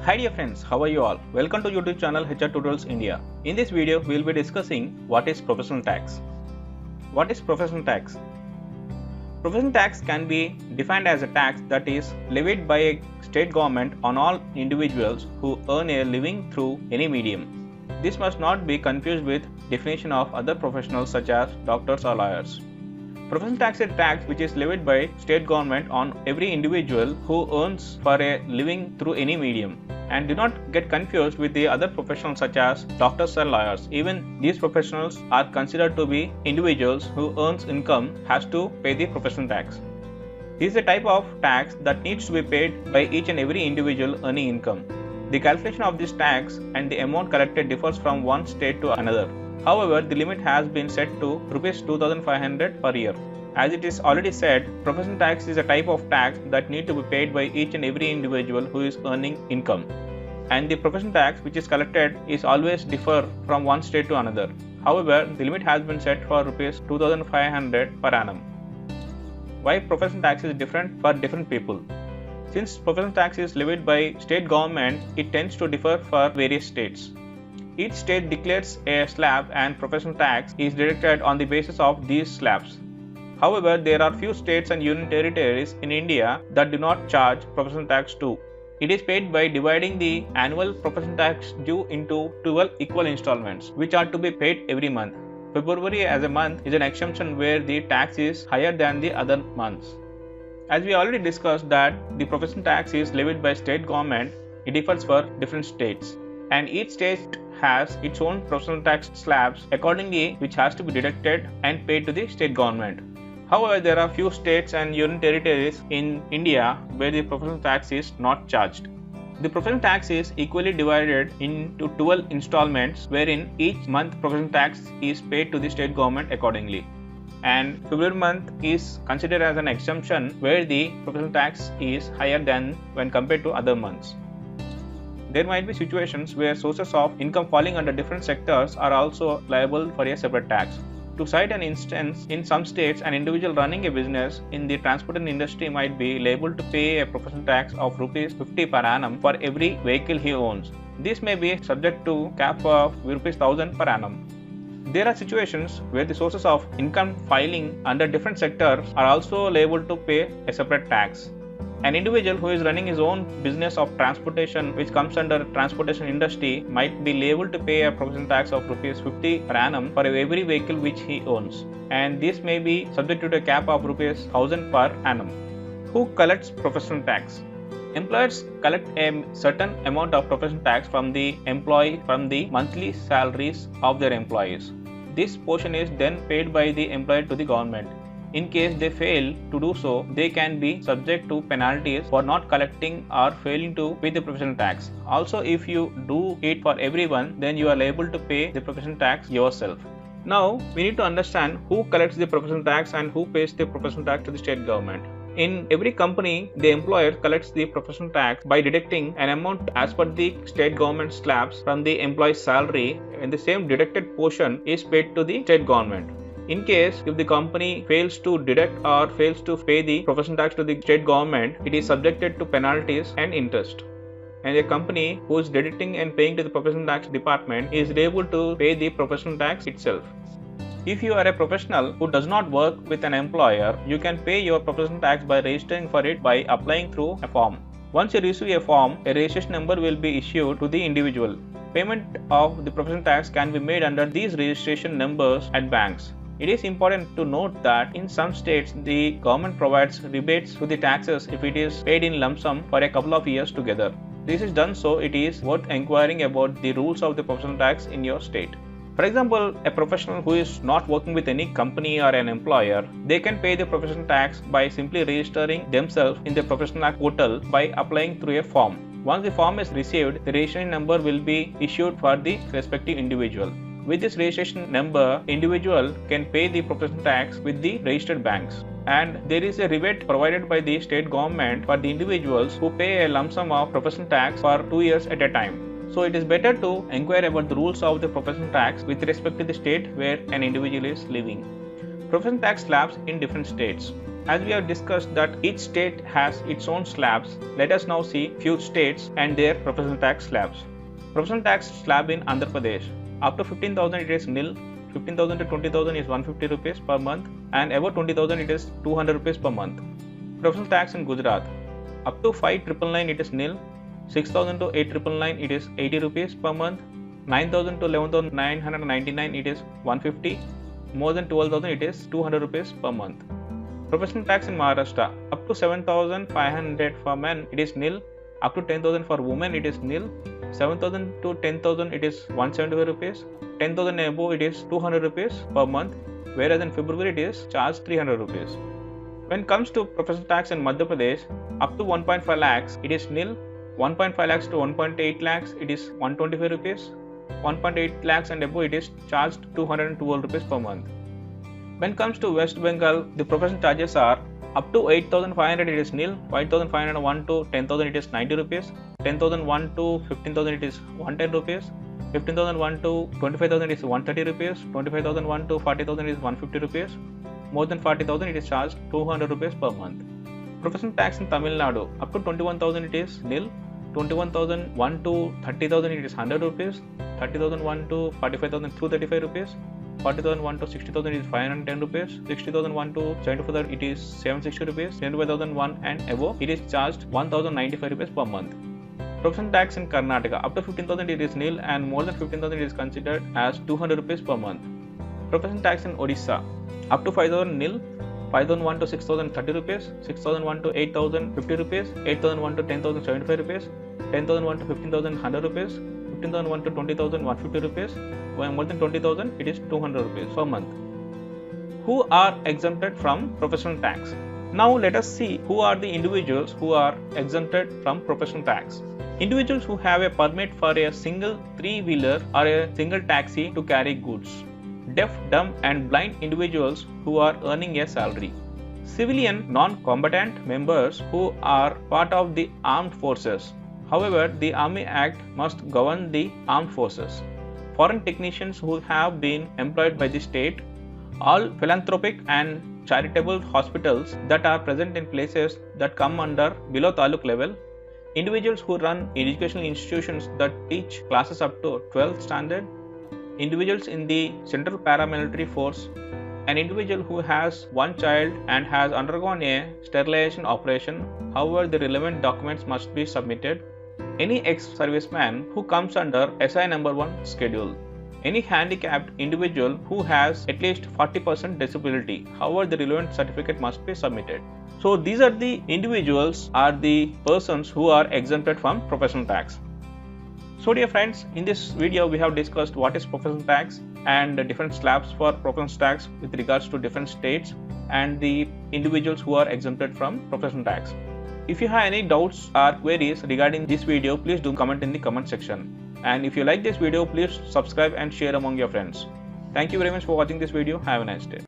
Hi dear friends, how are you all? Welcome to YouTube channel HR Tutorials India. In this video, we will be discussing what is professional tax. What is professional tax? Professional tax can be defined as a tax that is levied by a state government on all individuals who earn a living through any medium. This must not be confused with definition of other professionals such as doctors or lawyers. Professional tax is a tax which is levied by state government on every individual who earns for a living through any medium. And do not get confused with the other professionals such as doctors and lawyers. Even these professionals are considered to be individuals who earns income has to pay the professional tax. This is a type of tax that needs to be paid by each and every individual earning income. The calculation of this tax and the amount collected differs from one state to another. However, the limit has been set to Rs 2,500 per year. As it is already said, professional tax is a type of tax that need to be paid by each and every individual who is earning income. And the professional tax which is collected is always differ from one state to another. However, the limit has been set for Rs 2,500 per annum. Why professional tax is different for different people? Since professional tax is levied by state government, it tends to differ for various states. Each state declares a slab and professional tax is deducted on the basis of these slabs. However, there are few states and union territories in India that do not charge professional tax too. It is paid by dividing the annual professional tax due into 12 equal installments, which are to be paid every month. February as a month is an exemption where the tax is higher than the other months. As we already discussed that the professional tax is levied by state government, it differs for different states. And each state has its own professional tax slabs accordingly which has to be deducted and paid to the state government. However, there are few states and union territories in India where the professional tax is not charged. The professional tax is equally divided into 12 installments wherein each month professional tax is paid to the state government accordingly. And February month is considered as an exemption where the professional tax is higher than when compared to other months. There might be situations where sources of income falling under different sectors are also liable for a separate tax. To cite an instance, in some states, an individual running a business in the transport industry might be liable to pay a professional tax of Rs 50 per annum for every vehicle he owns. This may be subject to cap of Rs 1,000 per annum. There are situations where the sources of income filing under different sectors are also liable to pay a separate tax. An individual who is running his own business of transportation which comes under transportation industry might be liable to pay a professional tax of Rs 50 per annum for every vehicle which he owns, and this may be subject to a cap of Rs 1,000 per annum. Who collects professional tax? Employers collect a certain amount of professional tax from the employee from the monthly salaries of their employees. This portion is then paid by the employer to the government. In case they fail to do so, they can be subject to penalties for not collecting or failing to pay the professional tax. Also, if you do it for everyone, then you are liable to pay the professional tax yourself. Now, we need to understand who collects the professional tax and who pays the professional tax to the state government. In every company, the employer collects the professional tax by deducting an amount as per the state government slabs from the employee's salary, and the same deducted portion is paid to the state government. In case if the company fails to deduct or fails to pay the professional tax to the state government, it is subjected to penalties and interest. And a company who is deducting and paying to the professional tax department is able to pay the professional tax itself. If you are a professional who does not work with an employer, you can pay your professional tax by registering for it by applying through a form. Once you receive a form, a registration number will be issued to the individual. Payment of the professional tax can be made under these registration numbers at banks. It is important to note that in some states, the government provides rebates to the taxes if it is paid in lump sum for a couple of years together. This is done so it is worth inquiring about the rules of the professional tax in your state. For example, a professional who is not working with any company or an employer, they can pay the professional tax by simply registering themselves in the professional tax portal by applying through a form. Once the form is received, the registration number will be issued for the respective individual. With this registration number, individual can pay the professional tax with the registered banks. And there is a rebate provided by the state government for the individuals who pay a lump sum of professional tax for 2 years at a time. So it is better to inquire about the rules of the professional tax with respect to the state where an individual is living. Professional tax slabs in different states. As we have discussed that each state has its own slabs, let us now see few states and their professional tax slabs. Professional tax slab in Andhra Pradesh. Up to 15,000 it is nil, 15,000 to 20,000 is 150 rupees per month, and above 20,000 it is 200 rupees per month. Professional tax in Gujarat. Up to 5,999 it is nil, 6,000 to 8,999 it is 80 rupees per month, 9,000 to 11,999 it is 150, more than 12,000 it is 200 rupees per month. Professional tax in Maharashtra. Up to 7,500 for men it is nil, up to 10,000 for women it is nil, 7,000 to 10,000 it is 175 rupees, 10,000 above it is 200 rupees per month, whereas in February it is charged 300 rupees. When it comes to professional tax in Madhya Pradesh, up to 1.5 lakhs it is nil, 1.5 lakhs to 1.8 lakhs it is 125 rupees, 1.8 lakhs and above it is charged 212 rupees per month. When it comes to West Bengal, the professional charges are up to 8,500 it is nil, 5,501 to 10,000 it is 90 rupees, 10,001 to 15,000 it is 110 rupees, 15,001 to 25,000 is 130 rupees, 25,001 to 40,000 is 150 rupees, more than 40,000 it is charged 200 rupees per month. Professional tax in Tamil Nadu. Up to 21,000 it is nil, 21,001 to 30,000 it is 100 rupees, 30,001 to 45,000 235 rupees, 40,001 to 60,000 is 510 rupees, 60,001 to 74,000 it is 760 rupees, 75,001 and above it is charged 1,095 rupees per month. Professional tax in Karnataka. Up to 15,000 it is nil and more than 15,000 it is considered as 200 rupees per month. Professional tax in Odisha. Up to 5,000 nil, 5,001 to 6,000 30 rupees, 6,001 to 8,000 50 rupees, 8,001 to 10,000 75 rupees, 10,001 to 15,000 100 rupees, 15,001 to 20,000 150 rupees, more than 20,000 it is 200 rupees per month. Who are exempted from professional tax? Now let us see who are the individuals who are exempted from professional tax. Individuals who have a permit for a single three-wheeler or a single taxi to carry goods. Deaf, dumb and blind individuals who are earning a salary. Civilian non-combatant members who are part of the armed forces. However, the Army Act must govern the armed forces. Foreign technicians who have been employed by the state. All philanthropic and charitable hospitals that are present in places that come under below taluk level. Individuals who run educational institutions that teach classes up to 12th standard. Individuals in the Central Paramilitary Force, an individual who has one child and has undergone a sterilization operation, however the relevant documents must be submitted, any ex-serviceman who comes under SI number 1 schedule, any handicapped individual who has at least 40% disability, however the relevant certificate must be submitted. So these are the individuals are the persons who are exempted from professional tax. So dear friends, in this video we have discussed what is professional tax and the different slabs for professional tax with regards to different states and the individuals who are exempted from professional tax. If you have any doubts or queries regarding this video, please do comment in the comment section. And if you like this video, please subscribe and share among your friends. Thank you very much for watching this video. Have a nice day.